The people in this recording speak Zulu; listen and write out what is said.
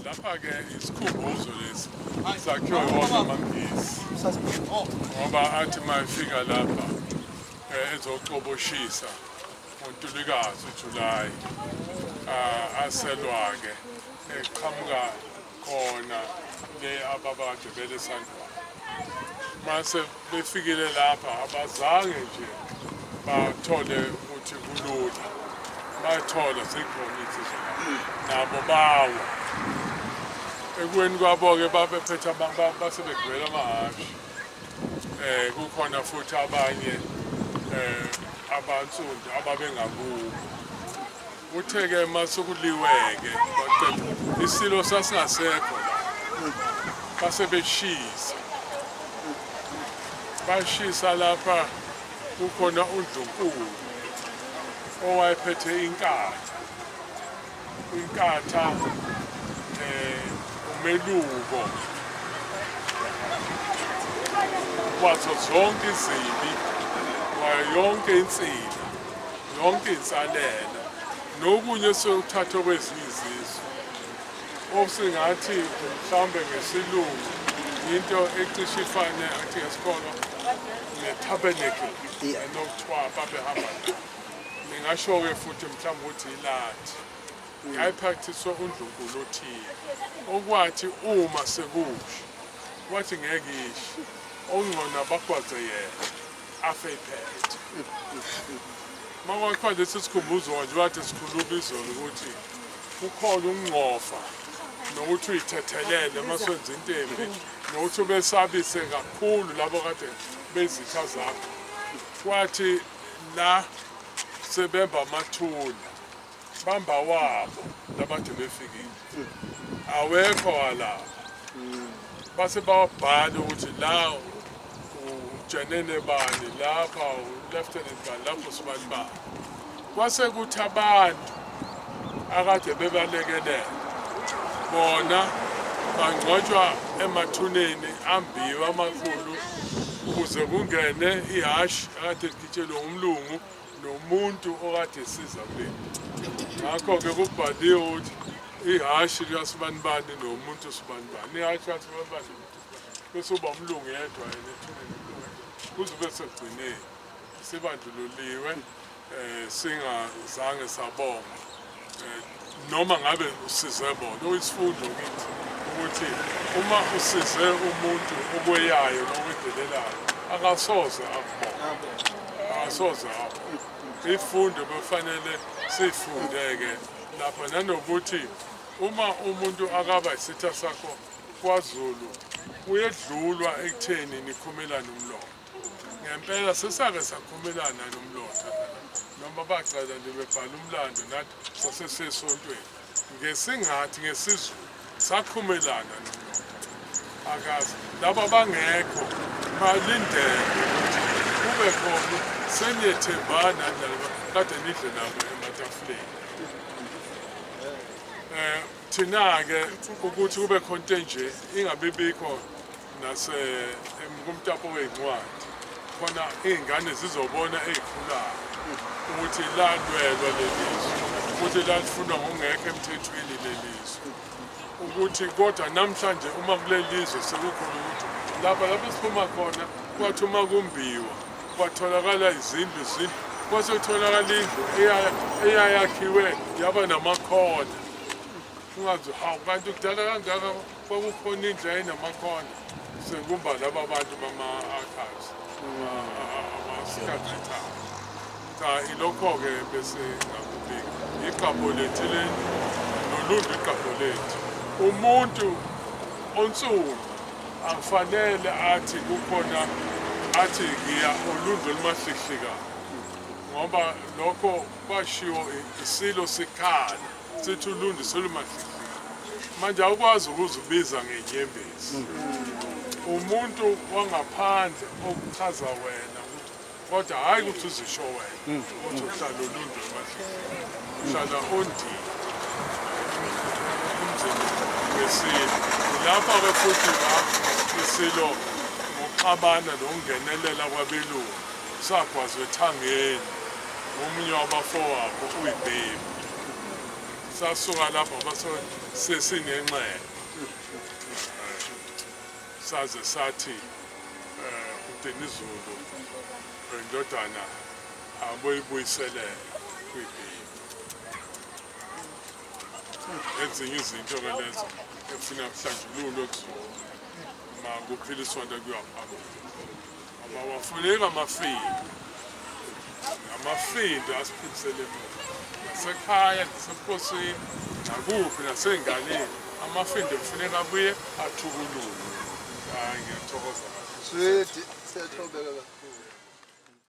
Lapha ke isikhumbuzo lesi sakhiwe wona amangisi ngoba athi mayefika lapha ezocoboshisa uNtulikazi uJulayi aselwa-ke eqhamuka khona le ababade belesandwa mase befikile lapha abazange nje bathole ukuthi kulula bathola sekhona izinto nabo bawa ekweni kwabo-ke babephethe basebegwela amahhashi kukhona futhi abanye abansundu ababengakubo uthe-ke masekuliweke isilo sasingasekho la basebeshisa bashisa lapha kukhona uNdlunkulu owayephethe inkatha umeluko wazo zonke izibi yonke insila yonke insalela nokunye sokuthathwa kwezinye izizwe osingathi mhlawumbe ngesilungu into ecishe ifane athi ngesikolo ne-tabernacle enokuthiwa babehamba ningasho-ke futhi mhlawumbe ukuthi ilathi yayiphakithiswa uNdlunkulu othile okwathi uma sekusha wathi ngeke ishe okungcono abagwaze yena afe iphethe makwakho lesi sikhumbuzo nje wathi sikhuluma izolo ukuthi kukhona ukunqofa nokuthi uyithethelele masenza into embi nokuthi ubesabise kakhulu labo kade bezitha zakho kwathi la sebemba amathuna bamba wabo labade befikile awekho wala base bawabhala ukuthi la ujenene bani lapha ulieutenant bani lapho sibani bani kwase kuthi abantu akade bebalekelela bona bangcotshwa emathuneni ambiwe amakhulu ukuze kungene ihashi akade ligitshelwe umlungu nomuntu okade esiza kule ngakho-ke kubhaliwe ukuthi ihashi likasibanibani nomuntu sibanibani ihashi likasibanibani bese uba umlungu yedwa yena ethuneni kuze ube sekugcineni sibandlululiwe singazange sabonga noma ngabe usize bona uyisifundo kithi ukuthi uma usize umuntu okweyayo nokwedelelayo akasoze akubona akasoze akubona ifundo befanele sifundeke lapha nanokuthi uma umuntu akaba isitha sakho kwaZulu uyedlulwa ekutheni nikhumelana umlomo ngempela sesake sakhumelana nomlotha noma bacala nje bebhala umlando nathi sasesisontweni ngesingathi ngesizulu sakhumelana nomlotha akazi laba bangekho balindele ukuthi kube khona seniyethembana nalaba kade nidle nabo ematafuleni thina-ke ukuthi kube khonto nje ingabibikho kumtapo wey'ncwadi khona iy'ngane zizobona ey'khulayo ukuthi lalwelwa lelizwe ukuthi lalifunwa ngokungekho emthethweni lelizwe ukuthi kodwa namhlanje uma kulelizwe sekukhona ukuthi lapha siphuma khona kwathi uma kumbiwa kwatholakala izindlu kwase kutholakala indlu eyayakhiwe yaba namakhona ungazi hawu kanti kudala kangaka kwakukhona indlu ayinamakhona sekumba laba bantu bama-archives abasikhathithayo cha ilokho-ke bese ngakubika igabho lethu leni nolundi igabho lethu umuntu onsundu akufanele athi kukhona athi ngiya ulundi olumahlikana ngoba lokho kwashiwo isilo sikhala sithi ulundi solumahlikana manje awukwazi ukuzibiza ngenyembezi umuntu wangaphandle okuchaza wena kodwa hayi ukuthi uzisho wena ukuthi uhlala ulundi olumahlikana uhlala ondini ngesilo lapha-ke futhi isilo ngokuxabana nokungenelela kwabelungu sagwazwe ethangeni omunye wabafowabo uyibhebi sasuka lapho sesinenxele saze sathi uDinizulu indodana aboyibuyisele kwibhili ezinye izinto ke lezo efuna kuhlanjululo kuzona makuphiliswana kuyaphambili abawafuneka amafindo asiphilisele nasekhaya nasebukhosini nakuphi nasenganeni amafindo kufuneka abuye athukululwe. Ngiyathokoza kakhulu. Siyathokoza kakhulu.